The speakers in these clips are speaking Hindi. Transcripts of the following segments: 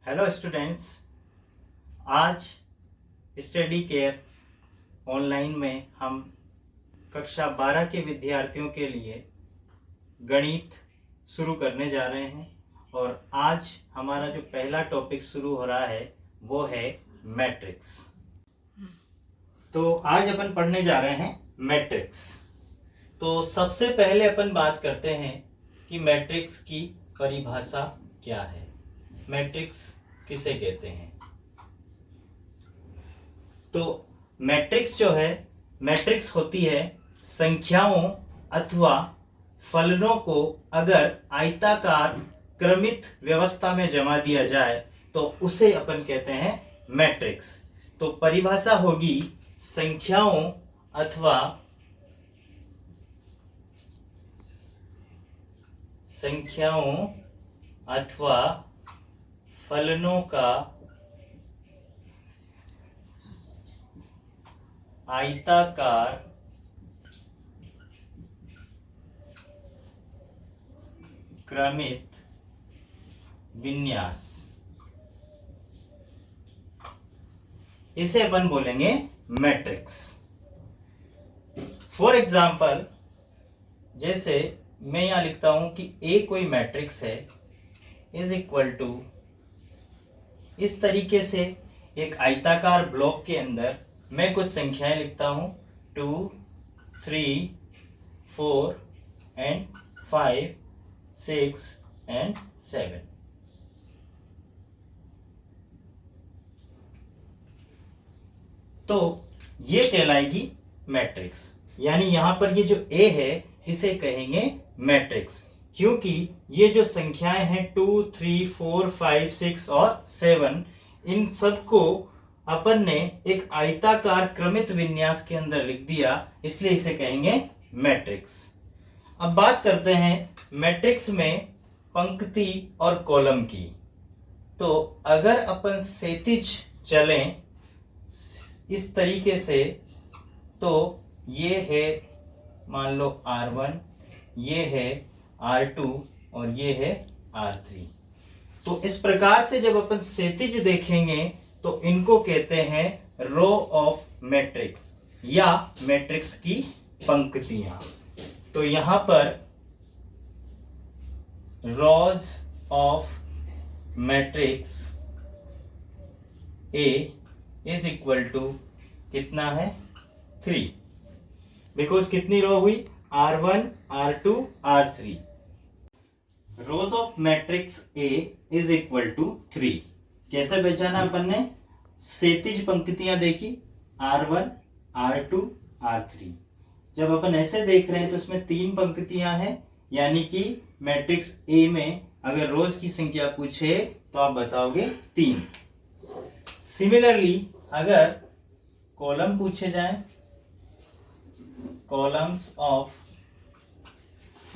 हेलो स्टूडेंट्स, आज स्टडी केयर ऑनलाइन में हम कक्षा 12 के विद्यार्थियों के लिए गणित शुरू करने जा रहे हैं और आज हमारा जो पहला टॉपिक शुरू हो रहा है वो है मैट्रिक्स। तो आज अपन पढ़ने जा रहे हैं मैट्रिक्स। तो सबसे पहले अपन बात करते हैं कि मैट्रिक्स की परिभाषा क्या है, मैट्रिक्स किसे कहते हैं। तो मैट्रिक्स जो है, मैट्रिक्स होती है संख्याओं अथवा फलनों को अगर आयताकार क्रमित व्यवस्था में जमा दिया जाए तो उसे अपन कहते हैं मैट्रिक्स। तो परिभाषा होगी संख्याओं अथवा फलनों का आयताकार क्रमित विन्यास, इसे अपन बोलेंगे मैट्रिक्स। फॉर एग्जाम्पल, जैसे मैं यहां लिखता हूं कि ए कोई मैट्रिक्स है इज इक्वल टू, इस तरीके से एक आयताकार ब्लॉक के अंदर मैं कुछ संख्याएं लिखता हूं 2, 3, 4 एंड 5, 6 एंड 7। तो ये कहलाएगी मैट्रिक्स, यानी यहां पर ये जो ए है इसे कहेंगे मैट्रिक्स, क्योंकि ये जो संख्याएं हैं 2, 3, 4, 5, 6 और 7, इन सबको अपन ने एक आयताकार क्रमित विन्यास के अंदर लिख दिया, इसलिए इसे कहेंगे मैट्रिक्स। अब बात करते हैं मैट्रिक्स में पंक्ति और कॉलम की। तो अगर अपन क्षैतिज चलें इस तरीके से, तो ये है मान लो R1, ये है R2 और ये है R3। तो इस प्रकार से जब अपन क्षैतिज देखेंगे तो इनको कहते हैं रो ऑफ मैट्रिक्स या मैट्रिक्स की पंक्तियां। तो यहां पर rows of matrix A is equal to कितना है 3, बिकॉज कितनी रो हुई R1, R2, R3। Rows of matrix A is equal to 3 कैसे पहचाना अपन ने, क्षैतिज पंक्तियां देखी R1, R2, R3। जब अपन ऐसे देख रहे हैं तो इसमें 3 पंक्तियां हैं, यानी कि मैट्रिक्स ए में अगर रोज की संख्या पूछे तो आप बताओगे 3। सिमिलरली अगर कॉलम पूछे जाएं, columns of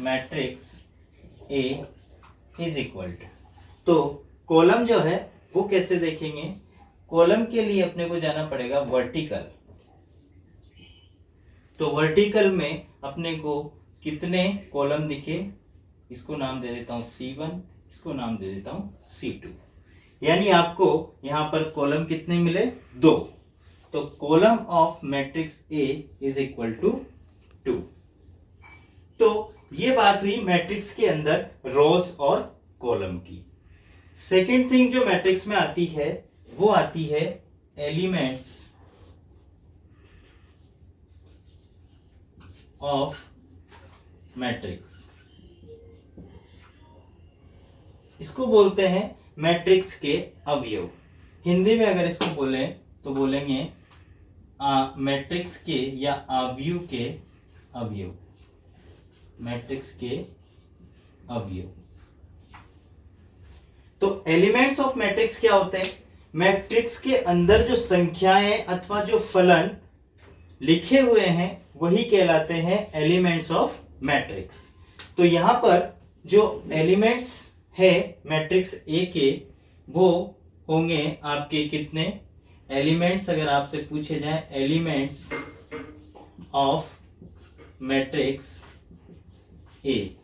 matrix A is equal to, तो कॉलम जो है वो कैसे देखेंगे, कॉलम के लिए अपने को जाना पड़ेगा वर्टिकल। तो वर्टिकल में अपने को कितने कॉलम दिखे, इसको नाम दे देता हूं C1, इसको नाम दे देता हूं C2, यानी आपको यहां पर कॉलम कितने मिले 2। तो column of matrix A is equal to 2। तो ये बात हुई मैट्रिक्स के अंदर रोज और कॉलम की। सेकेंड थिंग जो मैट्रिक्स में आती है वो आती है एलिमेंट्स ऑफ मैट्रिक्स। इसको बोलते हैं मैट्रिक्स के अवयव। हिंदी में अगर इसको बोले तो बोलेंगे मैट्रिक्स के या अवयव के अवयव, मैट्रिक्स के अवयव। तो एलिमेंट्स ऑफ मैट्रिक्स क्या होते हैं, मैट्रिक्स के अंदर जो संख्याएं अथवा जो फलन लिखे हुए हैं वही कहलाते हैं एलिमेंट्स ऑफ मैट्रिक्स। तो यहां पर जो एलिमेंट्स है मैट्रिक्स ए के वो होंगे आपके कितने एलिमेंट्स, अगर आपसे पूछे जाए elements of matrix A,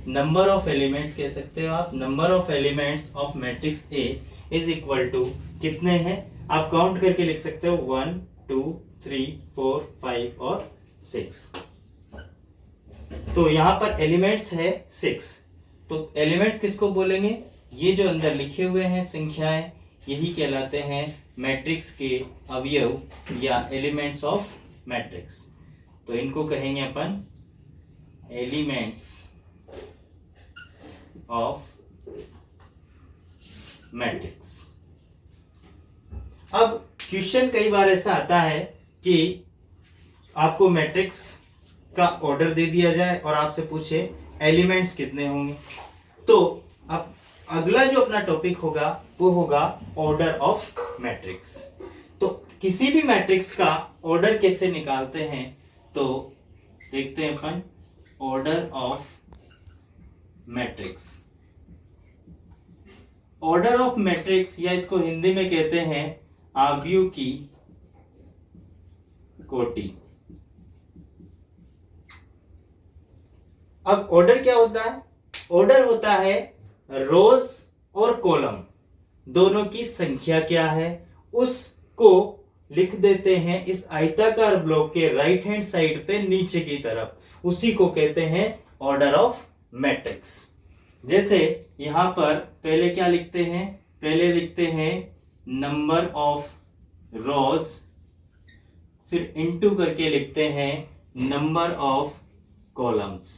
number of elements कह सकते हो आप, number of elements of matrix A is equal to कितने हैं आप काउंट करके लिख सकते हो 1 2 3 4 5 और 6। तो यहां पर एलिमेंट्स है 6। तो एलिमेंट्स किसको बोलेंगे, ये जो अंदर लिखे हुए हैं संख्याएं यही कहलाते हैं मैट्रिक्स के अवयव या एलिमेंट्स ऑफ मैट्रिक्स। तो इनको कहेंगे अपन एलिमेंट्स ऑफ मैट्रिक्स। अब क्वेश्चन कई बार ऐसा आता है कि आपको मैट्रिक्स का ऑर्डर दे दिया जाए और आपसे पूछे एलिमेंट्स कितने होंगे। तो अब अगला जो अपना टॉपिक होगा वो होगा ऑर्डर ऑफ मैट्रिक्स। तो किसी भी मैट्रिक्स का ऑर्डर कैसे निकालते हैं तो देखते हैं अपन order of matrix. Order of matrix या इसको हिंदी में कहते हैं आव्यूह की कोटि। अब ऑर्डर क्या होता है, ऑर्डर होता है रोज और कॉलम दोनों की संख्या क्या है उसको लिख देते हैं इस आयताकार ब्लॉक के राइट हैंड साइड पे नीचे की तरफ, उसी को कहते हैं ऑर्डर ऑफ मैट्रिक्स। जैसे यहां पर पहले क्या लिखते हैं, पहले लिखते हैं नंबर ऑफ रोज, फिर इनटू करके लिखते हैं नंबर ऑफ कॉलम्स।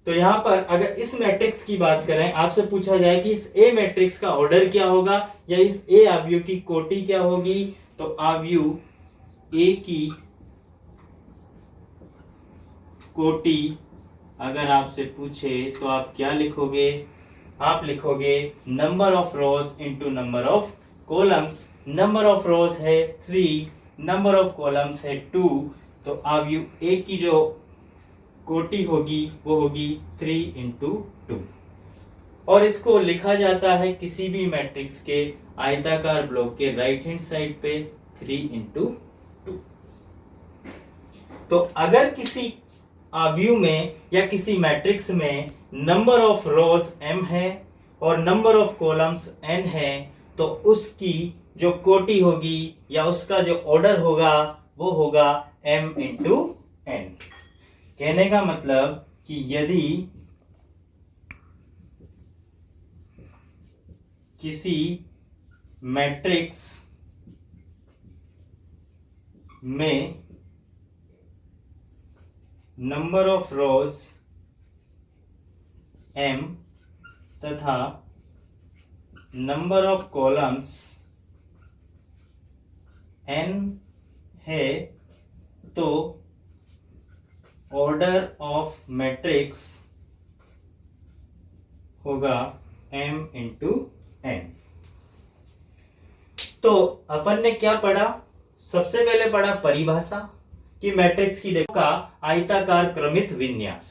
तो यहां पर अगर इस मैट्रिक्स की बात करें, आपसे पूछा जाए कि इस ए मैट्रिक्स का ऑर्डर क्या होगा या इस ए आव्यूह की कोटि क्या होगी, तो आव्यूह ए की कोटि अगर आपसे पूछे तो आप क्या लिखोगे, आप लिखोगे number of rose into number of columns. Number of रोज है 3, नंबर ऑफ कॉलम्स है 2, तो आव्यूह ए की जो कोटि होगी वो होगी 3 इंटू 2। और इसको लिखा जाता है किसी भी मैट्रिक्स के आयताकार ब्लॉक के राइट हैंड साइड पे 3 इंटू 2। तो अगर किसी आव्यूह में या किसी मैट्रिक्स में नंबर ऑफ रोज m है और नंबर ऑफ कॉलम्स n है तो उसकी जो कोटि होगी या उसका जो ऑर्डर होगा वो होगा m इंटू n। कहने का मतलब कि यदि किसी मैट्रिक्स में नंबर ऑफ रोज m तथा नंबर ऑफ कॉलम्स n है तो ऑर्डर ऑफ मैट्रिक्स होगा m इंटू n। तो अपन ने क्या पढ़ा, सबसे पहले पढ़ा परिभाषा कि मैट्रिक्स की का आयताकार क्रमित विन्यास,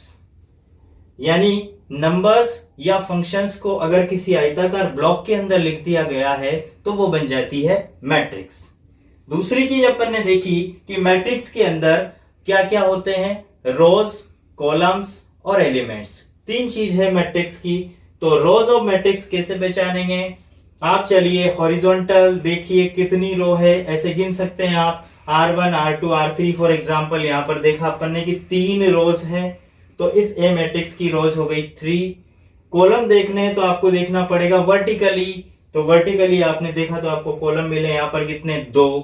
यानी नंबर्स या फंक्शंस को अगर किसी आयताकार ब्लॉक के अंदर लिख दिया गया है तो वो बन जाती है मैट्रिक्स। दूसरी चीज अपन ने देखी कि मैट्रिक्स के अंदर क्या क्या होते हैं, रोज, कॉलम्स और एलिमेंट्स, 3 चीज है मैट्रिक्स की। तो रोज ऑफ मैट्रिक्स कैसे पहचानेंगे, आप चलिए हॉरिजॉन्टल देखिए कितनी रो है, ऐसे गिन सकते हैं आप R1 R2 R3 for example. यहां पर देखा अपन ने कि 3 रोज है तो इस ए मैट्रिक्स की रोज हो गई 3। कॉलम देखने हैं तो आपको देखना पड़ेगा वर्टिकली, तो वर्टिकली आपने देखा तो आपको कॉलम मिले यहां पर कितने, 2।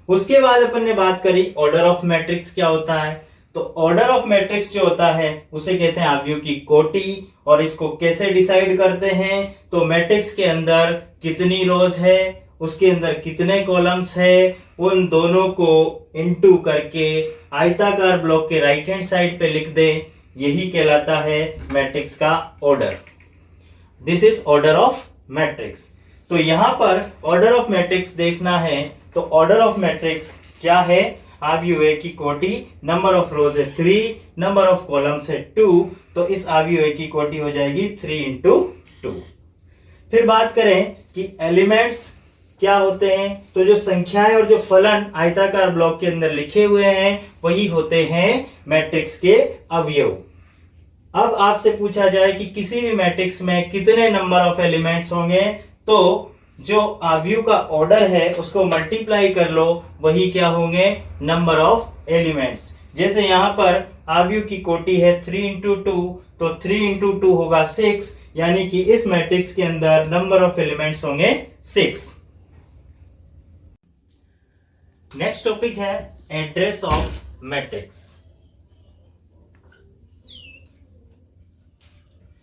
उसके बाद अपन ने बात करी ऑर्डर ऑफ मैट्रिक्स क्या होता है, तो ऑर्डर ऑफ मैट्रिक्स जो होता है उसे कहते हैं आव्यूह की कोटि। और इसको कैसे डिसाइड करते हैं, तो मैट्रिक्स के अंदर कितनी रोज है, उसके अंदर कितने कॉलम्स है, उन दोनों को इनटू करके आयताकार ब्लॉक के राइट हैंड साइड पे लिख दे, यही कहलाता है मैट्रिक्स का order. This is order of matrix. तो यहां पर ऑर्डर ऑफ मैट्रिक्स देखना है तो ऑर्डर ऑफ मैट्रिक्स क्या है, आव्यूह ए की कोटि, नंबर ऑफ रोज है 3, नंबर ऑफ कॉलम्स है 2, तो इस आव्यूह ए की कोटि हो जाएगी 3 इंटू 2। फिर बात करें कि एलिमेंट्स क्या होते हैं? तो जो संख्याएं और जो फलन आयताकार ब्लॉक के अंदर लिखे हुए हैं वही होते हैं मैट्रिक्स के अवयव। अब आपसे पूछा जाए कि किसी भी मैट्रिक्स में कितने नंबर ऑफ एलिमेंट्स होंगे, तो जो अवयव का ऑर्डर है उसको मल्टीप्लाई कर लो, वही क्या होंगे? Number of elements. जैसे यहां पर अवयव की कोटि है 3 इंटू 2, तो 3 इंटू 2 होगा 6, यानी कि इस मैट्रिक्स के अंदर नंबर ऑफ एलिमेंट्स होंगे 6। नेक्स्ट टॉपिक है address of matrix.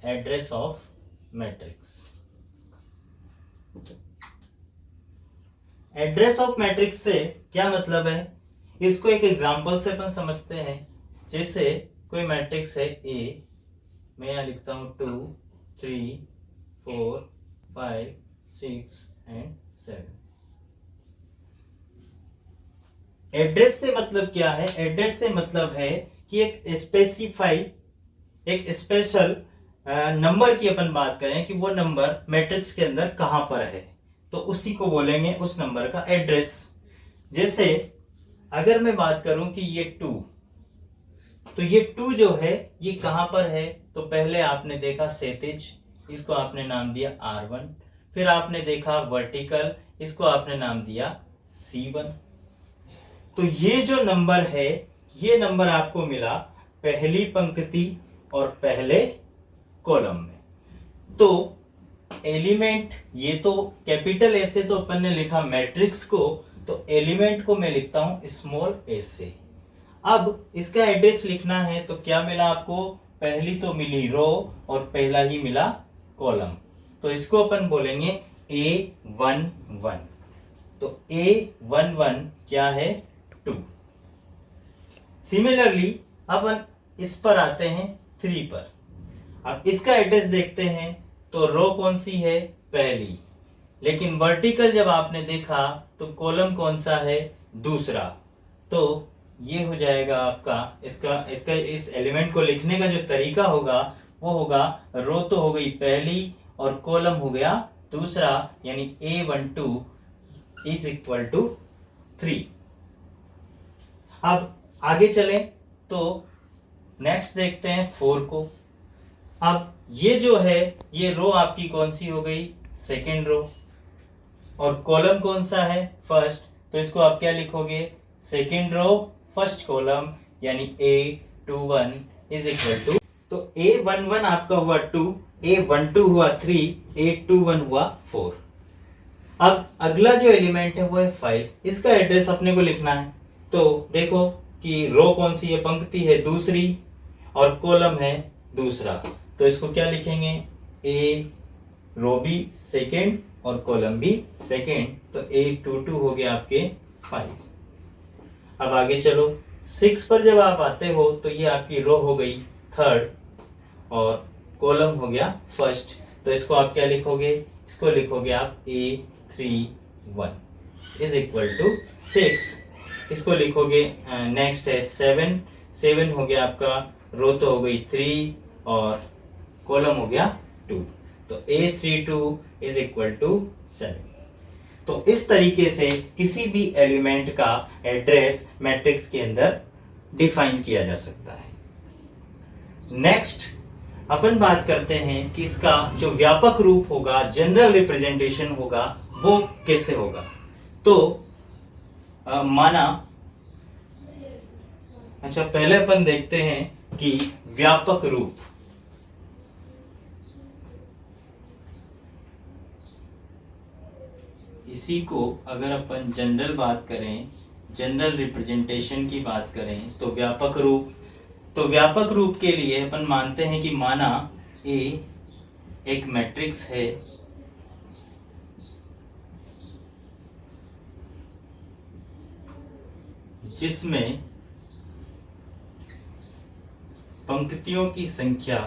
Address of matrix. Address of matrix से क्या मतलब है, इसको एक एग्जांपल से अपन समझते हैं। जैसे कोई मैट्रिक्स है ए, मैं यहां लिखता हूं 2 3 4 5 6 एंड 7। एड्रेस से मतलब क्या है? एड्रेस से मतलब है कि एक स्पेशल नंबर की अपन बात करें कि वो नंबर मैट्रिक्स के अंदर कहां पर है, तो उसी को बोलेंगे उस नंबर का एड्रेस। जैसे अगर मैं बात करूं कि ये 2, तो ये 2 जो है ये कहां पर है? तो पहले आपने देखा क्षैतिज, इसको आपने नाम दिया R1, फिर आपने देखा वर्टिकल, इसको आपने नाम दिया C1। तो ये जो नंबर है, ये नंबर आपको मिला पहली पंक्ति और पहले कॉलम में। तो एलिमेंट, ये तो कैपिटल ए से तो अपन ने लिखा मैट्रिक्स को, तो एलिमेंट को मैं लिखता हूं स्मॉल ए से। अब इसका एड्रेस लिखना है तो क्या मिला आपको? पहली तो मिली रो और पहला ही मिला कॉलम, तो इसको अपन बोलेंगे A11। तो A11 क्या है? 2। सिमिलरली अपन इस पर आते हैं 3 पर। अब इसका एड्रेस देखते हैं तो रो कौन सी है? पहली। लेकिन वर्टिकल जब आपने देखा तो कॉलम कौन सा है? दूसरा। तो ये हो जाएगा आपका इसका इसका इस एलिमेंट को लिखने का जो तरीका होगा वो होगा, रो तो हो गई पहली और कॉलम हो गया दूसरा, यानी A12 इज इक्वल टू 3। अब आगे चलें तो नेक्स्ट देखते हैं 4 को। अब ये जो है ये रो आपकी कौन सी हो गई? Second row. और कॉलम कौन सा है? फर्स्ट। तो इसको आप क्या लिखोगे? सेकेंड रो फर्स्ट कॉलम, यानी A21 इज इक्वल टू, तो A11 आपका हुआ 2, A12 हुआ 3, A21 हुआ 4। अब अगला जो एलिमेंट है वो है 5। इसका एड्रेस अपने को लिखना है। तो देखो कि रो कौन सी है? पंक्ति है दूसरी और कॉलम है दूसरा, तो इसको क्या लिखेंगे? ए, रो भी सेकेंड और कॉलम भी सेकेंड, तो A22 हो गया आपके 5। अब आगे चलो 6 पर जब आप आते हो तो ये आपकी रो हो गई थर्ड और कॉलम हो गया फर्स्ट, तो इसको आप क्या लिखोगे? इसको लिखोगे आप A31 इज इक्वल टू 6। इसको लिखोगे नेक्स्ट है 7। 7 हो गया आपका, रो तो हो गई 3 और कॉलम हो गया 2, तो A32 इज इक्वल टू 7। तो इस तरीके से किसी भी एलिमेंट का एड्रेस मैट्रिक्स के अंदर डिफाइन किया जा सकता है। नेक्स्ट अपन बात करते हैं कि इसका जो व्यापक रूप होगा, जनरल रिप्रेजेंटेशन होगा, वो कैसे होगा। तो माना, अच्छा पहले अपन देखते हैं कि व्यापक रूप, इसी को अगर अपन जनरल बात करें, जनरल रिप्रेजेंटेशन की बात करें तो व्यापक रूप, तो व्यापक रूप के लिए अपन मानते हैं कि माना ए एक मैट्रिक्स है जिसमें पंक्तियों की संख्या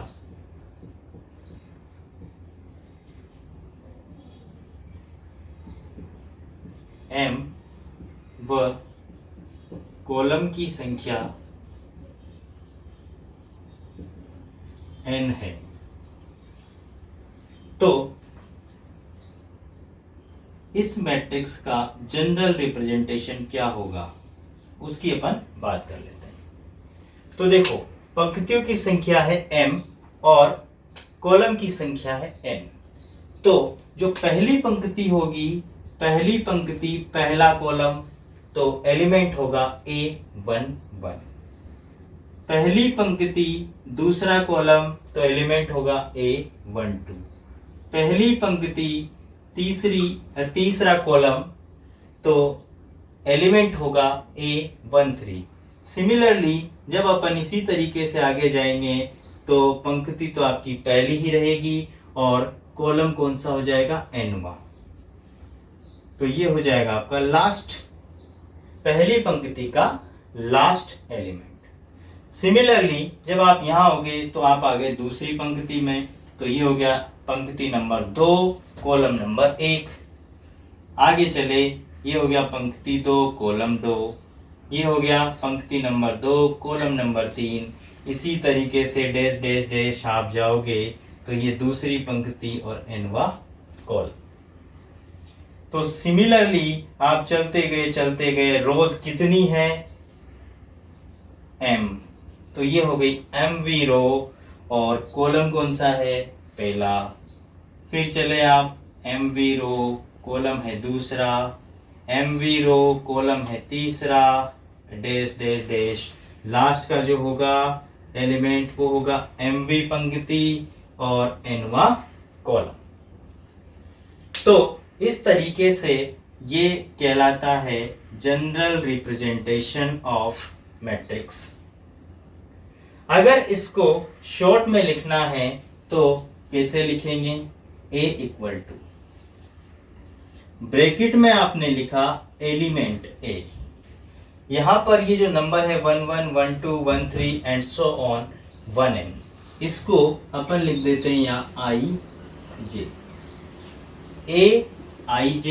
m व कॉलम की संख्या n है। तो इस मैट्रिक्स का जनरल रिप्रेजेंटेशन क्या होगा उसकी अपन बात कर लेते हैं। तो देखो, पंक्तियों की संख्या है m और कॉलम की संख्या है n। तो जो पहली पंक्ति होगी, पहली पंक्ति पहला कॉलम, तो एलिमेंट होगा A11। पहली पंक्ति दूसरा कॉलम, तो एलिमेंट होगा A12। पहली पंक्ति तीसरा कॉलम, तो एलिमेंट होगा A13। सिमिलरली जब अपन इसी तरीके से आगे जाएंगे तो पंक्ति तो आपकी पहली ही रहेगी और कॉलम कौन सा हो जाएगा, n वां। तो ये हो जाएगा आपका लास्ट, पहली पंक्ति का लास्ट एलिमेंट। सिमिलरली जब आप यहां होगे तो आप आ गए दूसरी पंक्ति में, तो ये हो गया पंक्ति नंबर 2 कॉलम नंबर 1। आगे चले, ये हो गया पंक्ति 2 कॉलम 2, ये हो गया पंक्ति नंबर 2 कॉलम नंबर 3। इसी तरीके से डैश डैश डैश आप जाओगे तो ये दूसरी पंक्ति और n वां कॉलम। तो सिमिलरली आप चलते गए रोज कितनी है, m। तो ये हो गई mv रो और कॉलम कौन सा है, पहला। फिर चले आप mv रो, कॉलम है दूसरा, mv रो, कॉलम है तीसरा, डैश डैश डैश। लास्ट का जो होगा एलिमेंट वो होगा mv पंक्ति और n वां कॉलम। तो इस तरीके से ये कहलाता है जनरल रिप्रेजेंटेशन ऑफ मैट्रिक्स। अगर इसको शॉर्ट में लिखना है तो कैसे लिखेंगे, A इक्वल टू, ब्रैकेट में आपने लिखा एलिमेंट A। यहां पर ये जो नंबर है 1 1 1 2 1 3 एंड सो ऑन 1n, इसको अपन लिख देते हैं यहाँ I J। A I J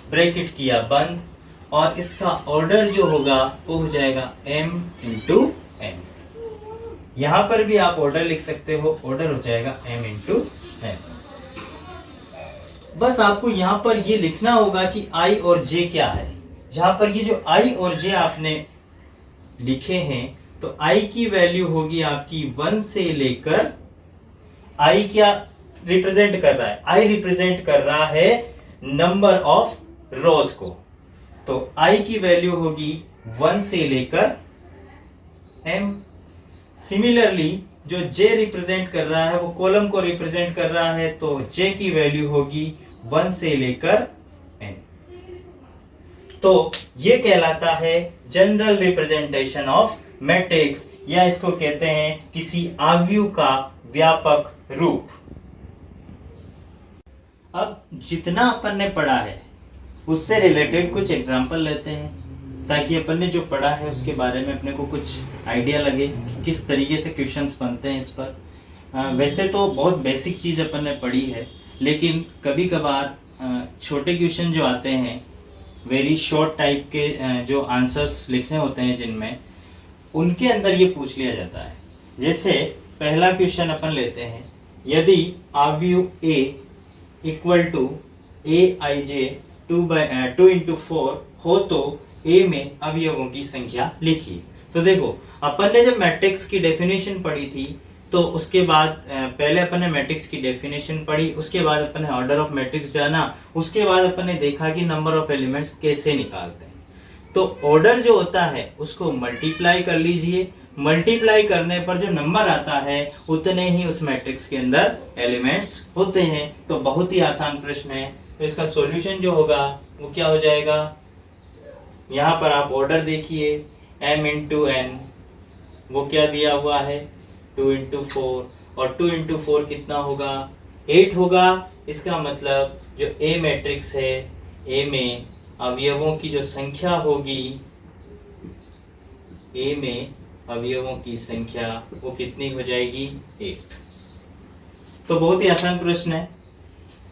bracket किया बंद और इसका ऑर्डर जो होगा वो हो जाएगा m इंटू n। यहां पर भी आप ऑर्डर लिख सकते हो, ऑर्डर हो जाएगा m इंटू n। बस आपको यहां पर ये लिखना होगा कि I और J क्या है। जहां पर ये जो I और J आपने लिखे हैं तो I की वैल्यू होगी आपकी 1 से लेकर, I क्या रिप्रेजेंट कर रहा है, I रिप्रेजेंट कर रहा है नंबर ऑफ रोज को, तो I की वैल्यू होगी 1 से लेकर m। सिमिलरली जो J रिप्रेजेंट कर रहा है वो कॉलम को रिप्रेजेंट कर रहा है, तो J की वैल्यू होगी 1 से लेकर n। तो ये कहलाता है जनरल रिप्रेजेंटेशन ऑफ मैट्रिक्स, या इसको कहते हैं किसी आव्यूह का व्यापक रूप। अब जितना अपन ने पढ़ा है उससे रिलेटेड कुछ एग्जांपल लेते हैं ताकि अपन ने जो पढ़ा है उसके बारे में अपने को कुछ आइडिया लगे कि किस तरीके से क्वेश्चंस बनते हैं इस पर। वैसे तो बहुत बेसिक चीज़ अपन ने पढ़ी है, लेकिन कभी कभार छोटे क्वेश्चन जो आते हैं वेरी शॉर्ट टाइप के जो आंसर्स लिखने होते हैं जिनमें, उनके अंदर ये पूछ लिया जाता है। जैसे पहला क्वेश्चन अपन लेते हैं, यदि आव्यूह A equal to Aij 2 into 4 हो तो A में अवयवों की संख्या लिखिए। तो देखो, अपन ने जब मैट्रिक्स की डेफिनेशन पढ़ी थी तो उसके बाद पहले अपन ने मैट्रिक्स की डेफिनेशन पढ़ी, उसके बाद अपन ने ऑर्डर ऑफ मैट्रिक्स जाना, उसके बाद अपन ने देखा कि नंबर ऑफ एलिमेंट्स कैसे निकालते हैं। तो ऑर्डर जो होता है उसको मल्टीप्लाई कर लीजिए, मल्टीप्लाई करने पर जो नंबर आता है उतने ही उस मैट्रिक्स के अंदर एलिमेंट्स होते हैं। तो बहुत ही आसान प्रश्न है। तो इसका सॉल्यूशन जो होगा वो क्या हो जाएगा, यहाँ पर आप ऑर्डर देखिए, m इंटू n, वो क्या दिया हुआ है 2 इंटू 4, और 2 इंटू 4 कितना होगा 8 होगा। इसका मतलब जो A मैट्रिक्स है, A में अवयवों की जो संख्या होगी, A में अवयवों की संख्या वो कितनी हो जाएगी 8। तो बहुत ही आसान प्रश्न है।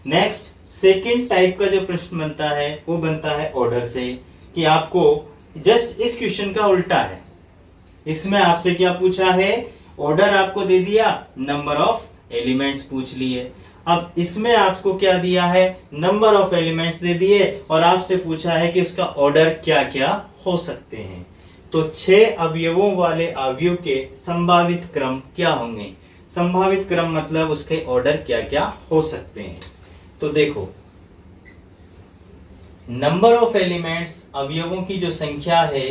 नेक्स्ट सेकंड टाइप का जो प्रश्न बनता है वो बनता है ऑर्डर से, कि आपको जस्ट इस क्वेश्चन का उल्टा है। इसमें आपसे क्या पूछा है, ऑर्डर आपको दे दिया, नंबर ऑफ एलिमेंट्स पूछ लिए। अब इसमें आपको क्या दिया है, नंबर ऑफ एलिमेंट्स दे दिए और आपसे पूछा है कि उसका ऑर्डर क्या क्या हो सकते हैं। तो 6 अवयवों वाले अवयव के संभावित क्रम क्या होंगे। संभावित क्रम मतलब उसके ऑर्डर क्या क्या हो सकते हैं। तो देखो, नंबर ऑफ एलिमेंट्स, अवयवों की जो संख्या है,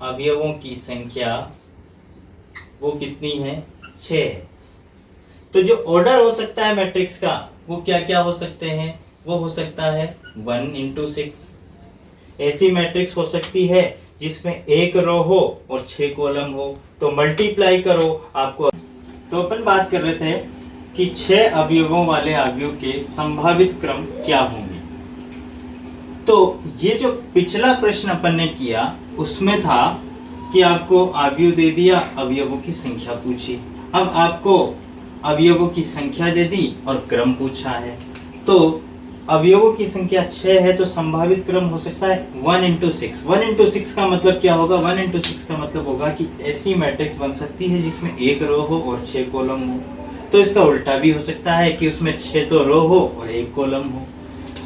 अवयवों की संख्या वो कितनी है, 6 है। तो जो ऑर्डर हो सकता है मैट्रिक्स का वो क्या क्या हो सकते हैं, वो हो सकता है 1 into 6। ऐसी मैट्रिक्स हो सकती है जिसमें एक रो हो और 6 कॉलम हो, तो मल्टीप्लाई करो आपको। तो अपन बात कर रहे थे कि 6 अवयवों वाले अवयव के संभावित क्रम क्या होंगे। तो ये जो पिछला प्रश्न अपन ने किया उसमें था कि आपको अवयव दे दिया, अवयवों की संख्या पूछी। अब आपको अवयवों की संख्या दे दी और क्रम पूछा है। तो अवयवों की संख्या 6 है तो संभावित क्रम हो सकता है 1 into 6। 1 into 6 का मतलब क्या होगा, 1 into 6 का मतलब होगा कि ऐसी मैट्रिक्स बन सकती है जिसमें एक रो हो और 6 कॉलम हो। तो इसका उल्टा भी हो सकता है कि उसमें 6 तो रो हो और एक कॉलम हो।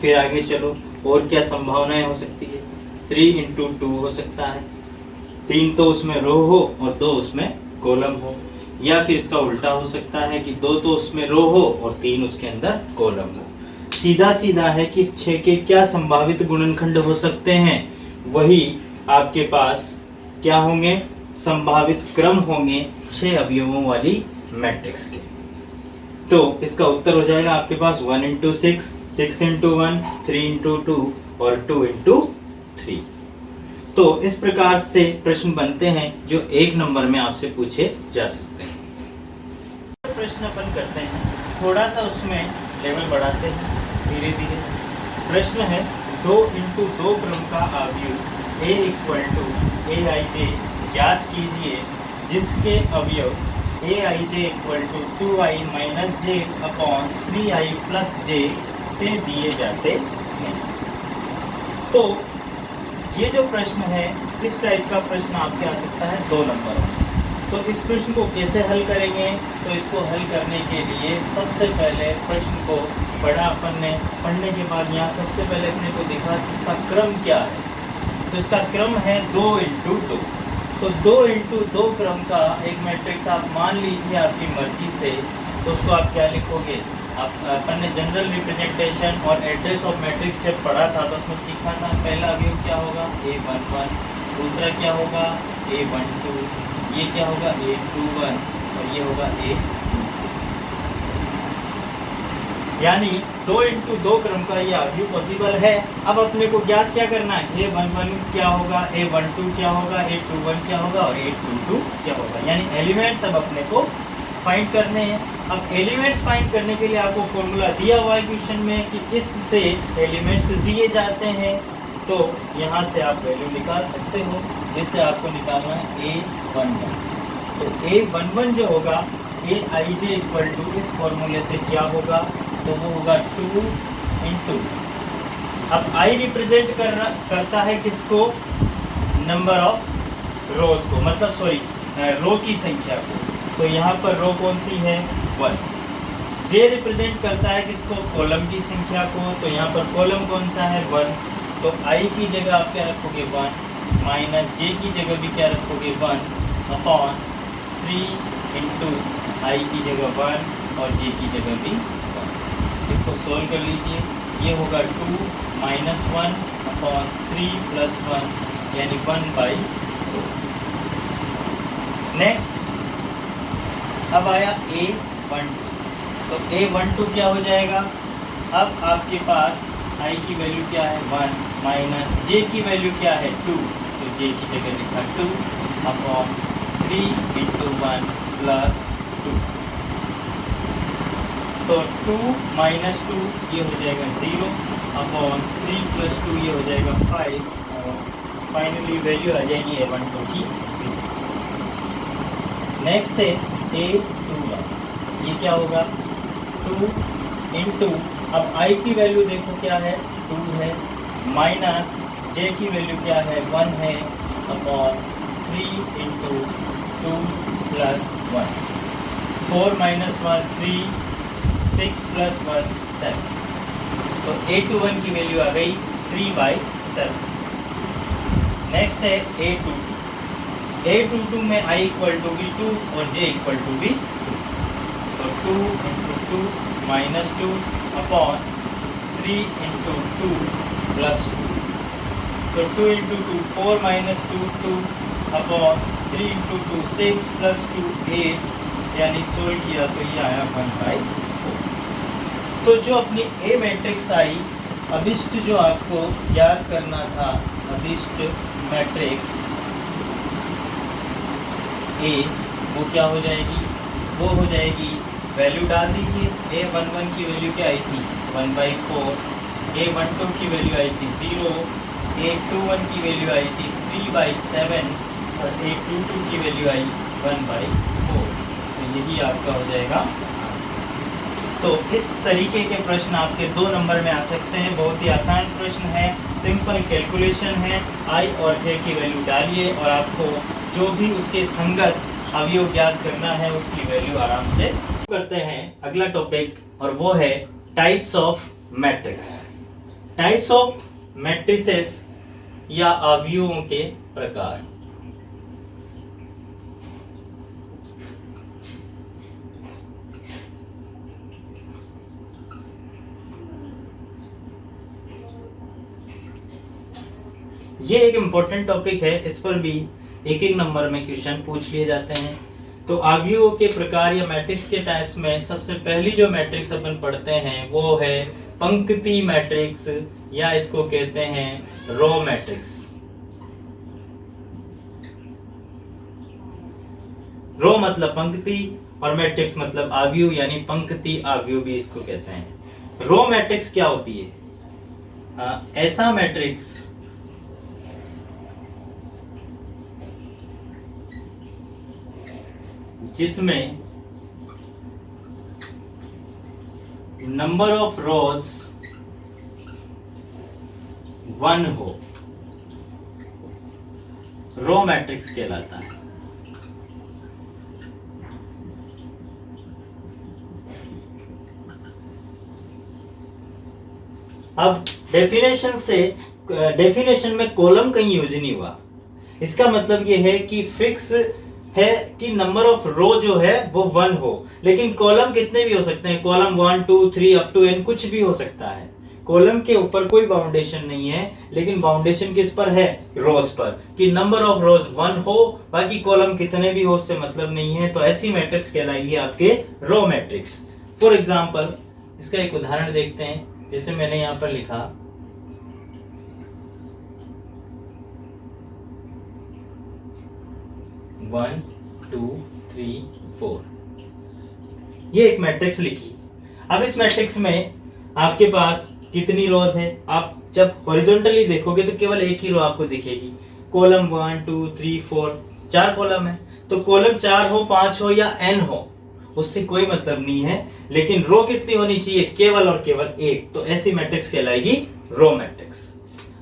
फिर आगे चलो, और क्या संभावनाएं हो सकती है, 3 into 2 हो सकता है, 3 तो उसमें रो हो और 2 उसमें कॉलम हो। या फिर इसका उल्टा हो सकता है कि 2 तो उसमें रो हो और 3 उसके अंदर कॉलम हो। सीधा सीधा है कि इस 6 के क्या संभावित गुणनखंड हो सकते हैं, वही आपके पास क्या होंगे, संभावित क्रम होंगे 6 अवयवों वाली मैट्रिक्स के। तो इसका उत्तर हो जाएगा आपके पास 1 into 6, 6 into 1, 3 into 2 और 2 into 3। तो इस प्रकार से प्रश्न बनते हैं जो 1 नंबर में आपसे पूछे जा सकते हैं। तो प्रश्न अपन करते हैं, थोड़ा सा उसमें लेवल बढ़ाते हैं धीरे धीरे। प्रश्न है 2 into 2 क्रम का अवयव a = aij ज्ञात कीजिए जिसके अवयव aij = 2i - j upon 3i plus j से दिए जाते हैं। तो ये जो प्रश्न है, इस टाइप का प्रश्न आपके आ सकता है 2 नंबर में। तो इस प्रश्न को कैसे हल करेंगे, तो इसको हल करने के लिए सबसे पहले प्रश्न को पढ़ा अपन ने, पढ़ने के बाद यहाँ सबसे पहले अपने को दिखा कि इसका क्रम क्या है। तो इसका क्रम है 2 into 2। तो 2 into 2 क्रम का एक मैट्रिक्स आप मान लीजिए आपकी मर्जी से, तो उसको आप क्या लिखोगे, अपन ने जनरल रिप्रेजेंटेशन और एड्रेस ऑफ मैट्रिक्स जब पढ़ा था तो उसमें सीखा था पहला अवयव क्या होगा a11, दूसरा क्या होगा a12, ये क्या होगा a21 और ये होगा a22। यानी 2 into 2 क्रम का ये अवयव पॉसिबल है। अब अपने को ज्ञात क्या करना है, a11 क्या होगा, a12 क्या होगा, a21 क्या होगा और a22 क्या होगा। यानी एलिमेंट्स अब अपने को फाइंड करने हैं। अब एलिमेंट्स फाइंड करने के लिए आपको फॉर्मूला दिया हुआ है क्वेश्चन में कि इससे एलिमेंट्स दिए जाते हैं। तो यहाँ से आप वैल्यू निकाल सकते हो, जिससे आपको निकालना है a11। तो a11 जो होगा aij = इस फॉर्मूले से क्या होगा, तो वो होगा 2 into, अब i रिप्रेजेंट करता है किसको, नंबर ऑफ रोज को, मतलब सॉरी रो की संख्या को। तो यहाँ पर रो कौन सी है 1। j रिप्रेजेंट करता है किसको, कॉलम की संख्या को। तो यहाँ पर कॉलम कौन सा है 1। तो i की जगह आप क्या रखोगे 1, माइनस j की जगह भी क्या रखोगे 1 अपॉन 3 into i की जगह 1 और j की जगह भी 1। इसको सोल्व कर लीजिए, ये होगा 2 - 1 अपॉन 3 + 1 यानी 1/4। नेक्स्ट अब आया a12। तो a12 क्या हो जाएगा, अब आपके पास i की वैल्यू क्या है 1 माइनस j की वैल्यू क्या है 2। तो j की जगह लिखा 2 अपॉन 3 into 1 + 2। तो 2 - 2 ये हो जाएगा 0 अपॉन 3 + 2 ये हो जाएगा 5 और फाइनली वैल्यू आ जाएगी a12 की 0। नेक्स्ट है a21, ये क्या होगा 2 into, अब i की वैल्यू देखो क्या है 2 है, माइनस j की वैल्यू क्या है 1 है अपॉन 3 into 2 + 1। 4 - 1 3 6 + 1 7। तो A21 की वैल्यू आ गई 3/7। नेक्स्ट है A22। A22 में I = भी 2 और J = भी 2। तो 2 × 2 - 2 अपॉन 3 × 2 + 2। तो 2 × 2 4 - 2 2 अपॉन 3 × 2 6 + 2 8, यानी सोल्व किया तो ये आया 1/4। तो जो अपनी ए मैट्रिक्स आई, अभिष्ट जो आपको याद करना था, अभिष्ट मैट्रिक्स ए, वो क्या हो जाएगी? वो हो जाएगी, वैल्यू डाल दीजिए। A11 की वैल्यू क्या आई थी? 1/4। A12 की वैल्यू आई थी 0। A21 की वैल्यू आई थी 3/7 और A22 की वैल्यू आई 1/4। तो यही आपका हो जाएगा। तो इस तरीके के प्रश्न आपके 2 नंबर में आ सकते हैं। बहुत ही आसान प्रश्न है, सिंपल कैलकुलेशन है। I और J की वैल्यू डालिए और आपको जो भी उसके संगत अवयव ज्ञात करना है उसकी वैल्यू आराम से करते हैं। अगला टॉपिक, और वो है types of matrix. Types of matrices या अवयवों के प्रकार। ये एक इम्पोर्टेंट टॉपिक है, इस पर भी एक एक नंबर में क्वेश्चन पूछ लिए जाते हैं। तो अवयवों के प्रकार या मैट्रिक्स के टाइप्स में सबसे पहली जो मैट्रिक्स अपन पढ़ते हैं वो है पंक्ति मैट्रिक्स, या इसको कहते हैं रो मैट्रिक्स। रो मतलब पंक्ति और मैट्रिक्स मतलब अवयव, यानी पंक्ति अवयव भी इसको कहते हैं। रो मैट्रिक्स क्या होती है? ऐसा मैट्रिक्स जिसमें नंबर ऑफ रोज 1 हो, रो मैट्रिक्स कहलाता है। अब डेफिनेशन में कॉलम कहीं यूज नहीं हुआ। इसका मतलब ये है कि फिक्स है कि नंबर ऑफ रो जो है वो 1 हो, लेकिन कॉलम कितने भी हो सकते हैं। कॉलम 1 2 3 अप टू n कुछ भी हो सकता है। कॉलम के ऊपर कोई बाउंडेशन नहीं है, लेकिन बाउंडेशन किस पर है? रोज पर, कि नंबर ऑफ रोज 1 हो, बाकी कॉलम कितने भी हो उससे मतलब नहीं है। तो ऐसी मैट्रिक्स कहलाएगी आपके रो मैट्रिक्स। फॉर एग्जांपल, इसका एक उदाहरण देखते हैं। जैसे मैंने यहां पर लिखा 1 2 3 4, ये एक मैट्रिक्स लिखी। अब इस मैट्रिक्स में आपके पास कितनी रोज है? आप जब हॉरिजॉन्टली देखोगे तो केवल एक ही रो आपको दिखेगी। कॉलम 1 2 3 4, 4 कॉलम है। तो कॉलम 4 हो, 5 हो या n हो, उससे कोई मतलब नहीं है, लेकिन रो कितनी होनी चाहिए? केवल और केवल एक। तो ऐसी मैट्रिक्स कहलाएगी रो मैट्रिक्स।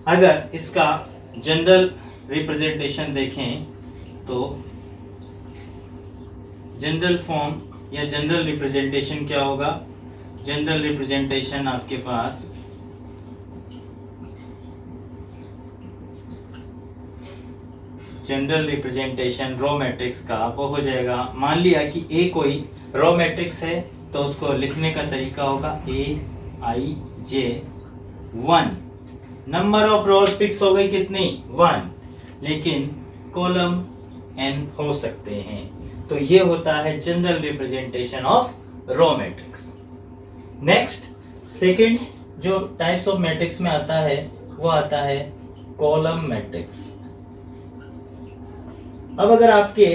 अगर इसका जनरल रिप्रेजेंटेशन देखें तो जनरल फॉर्म या जनरल रिप्रेजेंटेशन क्या होगा? जनरल रिप्रेजेंटेशन आपके पास जनरल रिप्रेजेंटेशन रो मैट्रिक्स का वो हो जाएगा, मान लिया कि ए कोई रो मैट्रिक्स है तो उसको लिखने का तरीका होगा Aij 1। Number of rose fix हो गई कितनी? 1, लेकिन कॉलम n हो सकते हैं। तो ये होता है general representation of row matrix. Next, second जो टाइप्स ऑफ मैट्रिक्स में आता है वो आता है कॉलम मैट्रिक्स। अब अगर आपके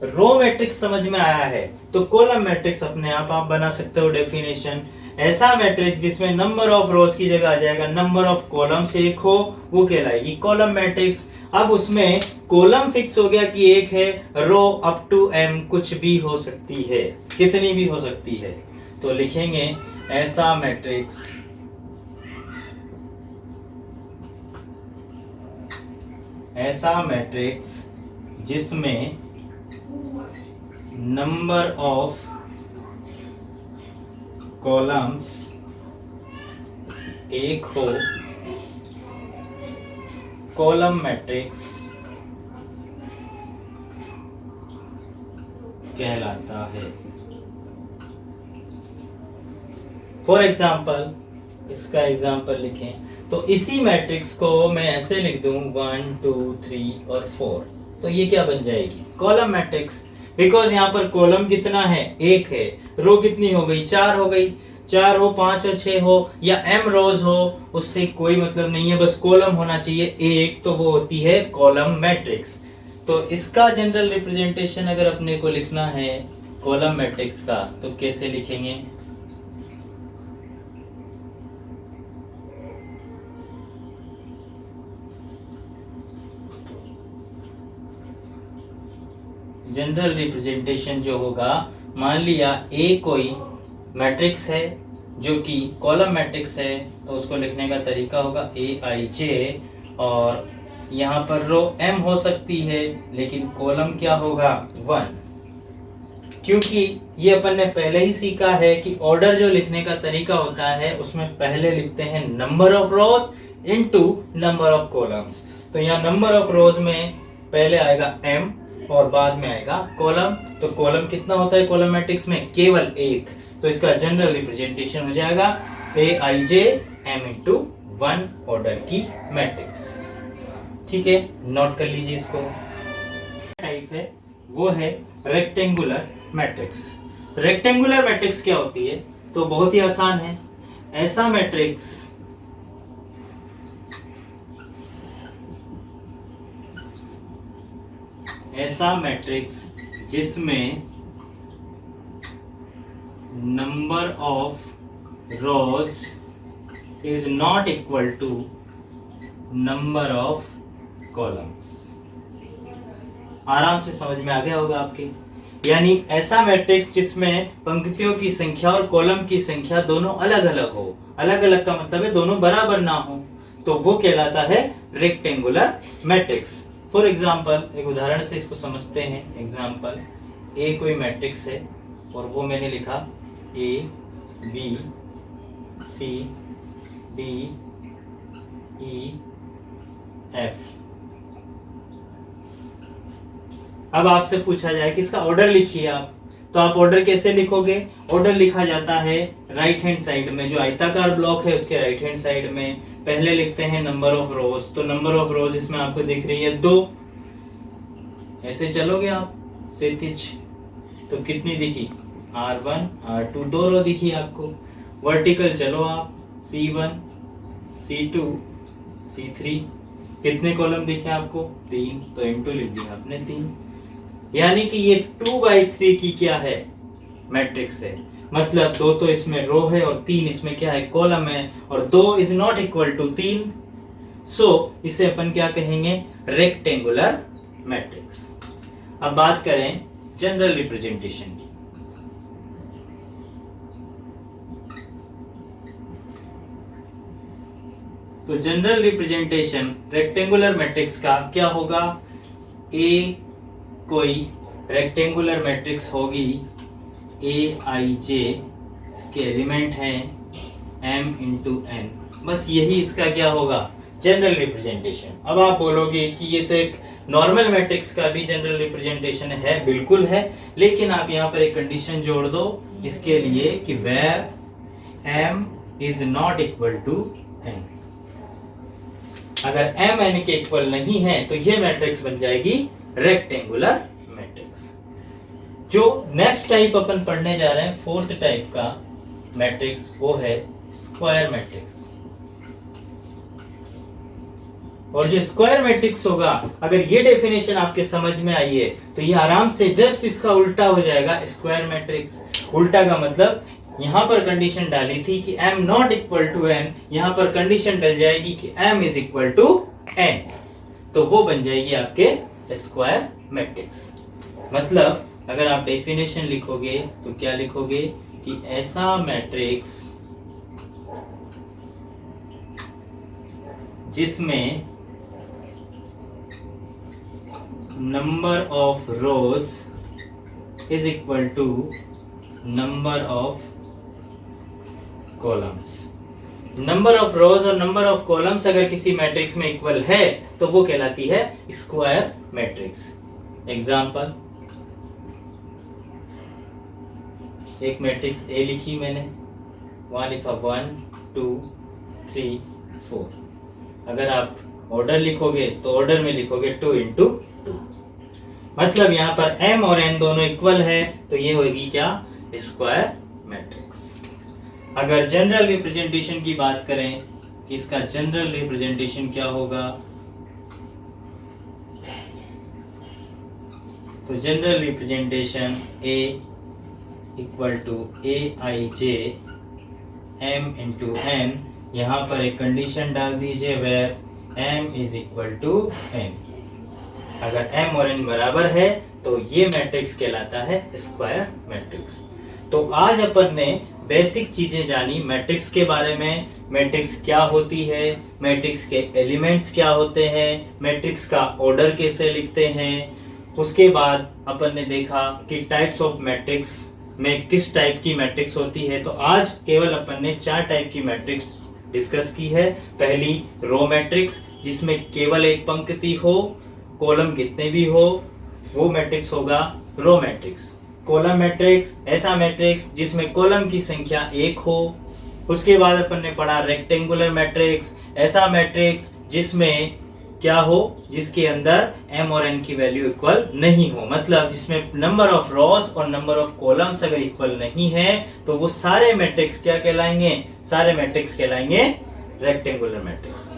रो मैट्रिक्स समझ में आया है तो कॉलम मैट्रिक्स अपने आप बना सकते हो। डेफिनेशन, ऐसा मैट्रिक्स जिसमें नंबर ऑफ रोज की जगह आ जाएगा नंबर ऑफ कॉलम्स 1 हो, वो कहलाएगी कॉलम मैट्रिक्स। अब उसमें कॉलम फिक्स हो गया कि 1 है, रो अप टू m कुछ भी हो सकती है, कितनी भी हो सकती है। तो लिखेंगे ऐसा मैट्रिक्स जिसमें नंबर ऑफ कॉलम्स एक हो, कॉलम मैट्रिक्स कहलाता है। फॉर एग्जाम्पल, इसका एग्जाम्पल लिखें तो इसी मैट्रिक्स को मैं ऐसे लिख दूं 1 2 3 और 4, तो ये क्या बन जाएगी? Column matrix. बिकॉज यहाँ पर कॉलम कितना है? एक है। रो कितनी हो गई? 4 हो गई। 4 हो, 5 हो, 6 हो या m रोज हो, उससे कोई मतलब नहीं है, बस कॉलम होना चाहिए एक, तो वो होती है कॉलम मैट्रिक्स। तो इसका जनरल रिप्रेजेंटेशन अगर अपने को लिखना है कॉलम मैट्रिक्स का, तो कैसे लिखेंगे? जनरल रिप्रेजेंटेशन जो होगा, मान लिया ए कोई मैट्रिक्स है जो कि कॉलम मैट्रिक्स है, तो उसको लिखने का तरीका होगा ए आई जे, और यहाँ पर रो m हो सकती है लेकिन कॉलम क्या होगा? 1। क्योंकि ये अपन ने पहले ही सीखा है कि ऑर्डर जो लिखने का तरीका होता है उसमें पहले लिखते हैं number of rose into number of columns. तो यहाँ नंबर ऑफ रोज में पहले आएगा m और बाद में आएगा कॉलम। तो कॉलम कितना होता है कॉलम मैट्रिक्स में? केवल एक। तो इसका जनरल रिप्रेजेंटेशन हो जाएगा ए आई जे एम इंटू 1 ऑर्डर की मैट्रिक्स। ठीक है, नोट कर लीजिए इसको। टाइप है वो है रेक्टेंगुलर मैट्रिक्स। रेक्टेंगुलर मैट्रिक्स क्या होती है? तो बहुत ही आसान है। ऐसा मैट्रिक्स जिसमें number of rows is not equal to number of columns. आराम से समझ में आ गया होगा आपके। यानी ऐसा मैट्रिक्स जिसमें पंक्तियों की संख्या और कॉलम की संख्या दोनों अलग अलग हो। अलग अलग का मतलब है दोनों बराबर ना हो, तो वो कहलाता है रेक्टेंगुलर मैट्रिक्स। फॉर एग्जाम्पल, एक उदाहरण से इसको समझते हैं। एग्जाम्पल, ए कोई मैट्रिक्स है और वो मैंने लिखा A B C D E F. अब आपसे पूछा जाए कि इसका ऑर्डर लिखिए आप, तो आप ऑर्डर कैसे लिखोगे? ऑर्डर लिखा जाता है राइट हैंड साइड में, जो आयताकार ब्लॉक है उसके राइट हैंड साइड में पहले लिखते हैं नंबर ऑफ रोज। तो नंबर ऑफ रोज इसमें आपको दिख रही है 2। ऐसे चलोगे आप क्षैतिज, तो कितनी दिखी? R1 R2, 2 रो दिखी आपको। वर्टिकल चलो आप C1 C2 C3, कितने कॉलम दिखे आपको? 3, तो M2 लिख दिया आपने 3। यानी कि ये 2/3 की क्या है? मैट्रिक्स है। मतलब 2 तो इसमें रो है और 3 इसमें क्या है? कॉलम है, और 2 इज नॉट इक्वल टू 3। सो इसे अपन क्या कहेंगे? Rectangular matrix. अब बात करें जनरल रिप्रेजेंटेशन की। तो जनरल रिप्रेजेंटेशन रेक्टेंगुलर मैट्रिक्स का क्या होगा? ए कोई रेक्टेंगुलर मैट्रिक्स होगी ए आई जे, इसके एलिमेंट हैं m इंटू n। बस यही इसका क्या होगा? General representation. अब आप बोलोगे कि ये तो एक नॉर्मल मैट्रिक्स का भी जनरल रिप्रेजेंटेशन है। बिल्कुल है, लेकिन आप यहाँ पर एक कंडीशन जोड़ दो इसके लिए कि where m is not equal to n। अगर m n के इक्वल नहीं है तो ये मैट्रिक्स बन जाएगी रेक्टेंगुलर मैट्रिक्स। जो नेक्स्ट टाइप अपन पढ़ने जा रहे हैं, फोर्थ टाइप का मैट्रिक्स, वो है स्क्वायर मैट्रिक्स। और जो स्क्वायर मैट्रिक्स होगा, अगर ये डेफिनेशन आपके समझ में आई है तो ये आराम से जस्ट इसका उल्टा हो जाएगा स्क्वायर मैट्रिक्स। उल्टा का मतलब यहां पर कंडीशन डाली थी कि m not equal to n, यहां पर कंडीशन डल जाएगी कि m is equal to n, तो वो बन जाएगी आपके स्क्वायर मैट्रिक्स। मतलब अगर आप डेफिनेशन लिखोगे तो क्या लिखोगे कि ऐसा मैट्रिक्स जिसमें number of rows is equal to number of columns. Number of rows और नंबर ऑफ कॉलम्स अगर किसी मैट्रिक्स में इक्वल है तो वो कहलाती है स्क्वायर मैट्रिक्स। एग्जांपल, एक मैट्रिक्स ए लिखी मैंने, वहां लिखा 1 2 3 4। अगर आप ऑर्डर लिखोगे तो ऑर्डर में लिखोगे 2 into 2, मतलब यहाँ पर m और n दोनों इक्वल है तो ये होगी क्या, स्क्वायर मैट्रिक्स। अगर जनरल रिप्रेजेंटेशन की बात करें कि इसका जनरल रिप्रेजेंटेशन क्या होगा, तो general representation A equal to Aij m into n। यहाँ पर एक कंडीशन डाल दीजिए where m is equal to n। अगर m और n बराबर है तो ये मैट्रिक्स कहलाता है स्क्वायर मैट्रिक्स। तो आज अपन ने बेसिक चीजें जानी मैट्रिक्स के बारे में, मैट्रिक्स क्या होती है, मैट्रिक्स के एलिमेंट्स क्या होते हैं, मैट्रिक्स का ऑर्डर कैसे लिखते हैं। उसके बाद अपन ने देखा कि टाइप्स ऑफ मैट्रिक्स में किस टाइप की मैट्रिक्स होती है। तो आज केवल अपन ने 4 टाइप की मैट्रिक्स डिस्कस की है। पहली रो मैट्रिक्स, जिसमें केवल एक पंक्ति हो, कॉलम कितने भी हो, वो मैट्रिक्स होगा रो मैट्रिक्स। कॉलम मैट्रिक्स, ऐसा मैट्रिक्स जिसमें कॉलम की संख्या 1 हो। उसके बाद अपन ने पढ़ा रेक्टेंगुलर मैट्रिक्स, ऐसा मैट्रिक्स जिसमें क्या हो, जिसके अंदर m और n की वैल्यू इक्वल नहीं हो, मतलब जिसमें नंबर ऑफ रोज और नंबर ऑफ कॉलम्स अगर इक्वल नहीं है तो वो सारे मैट्रिक्स क्या कहलाएंगे, सारे मैट्रिक्स कहलाएंगे रेक्टेंगुलर मैट्रिक्स।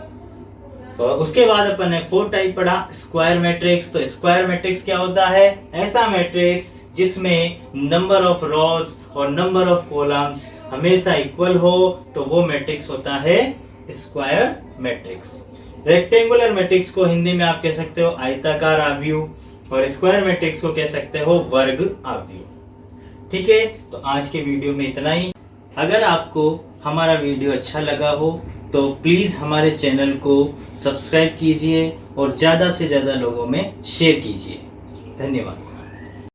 और उसके बाद अपन ने 4 टाइप पढ़ा स्क्वायर मैट्रिक्स। तो स्क्वायर मैट्रिक्स क्या होता है, ऐसा मैट्रिक्स जिसमें नंबर ऑफ रोज और नंबर ऑफ कॉलम्स हमेशा इक्वल हो तो वो मैट्रिक्स होता है स्क्वायर मैट्रिक्स। रेक्टेंगुलर मैट्रिक्स को हिंदी में आप कह सकते हो आयताकार आव्यूह, और स्क्वायर मैट्रिक्स को कह सकते हो वर्ग आव्यूह। ठीक है, तो आज के वीडियो में इतना ही। अगर आपको हमारा वीडियो अच्छा लगा हो तो प्लीज हमारे चैनल को सब्सक्राइब कीजिए और ज्यादा से ज्यादा लोगों में शेयर कीजिए। धन्यवाद।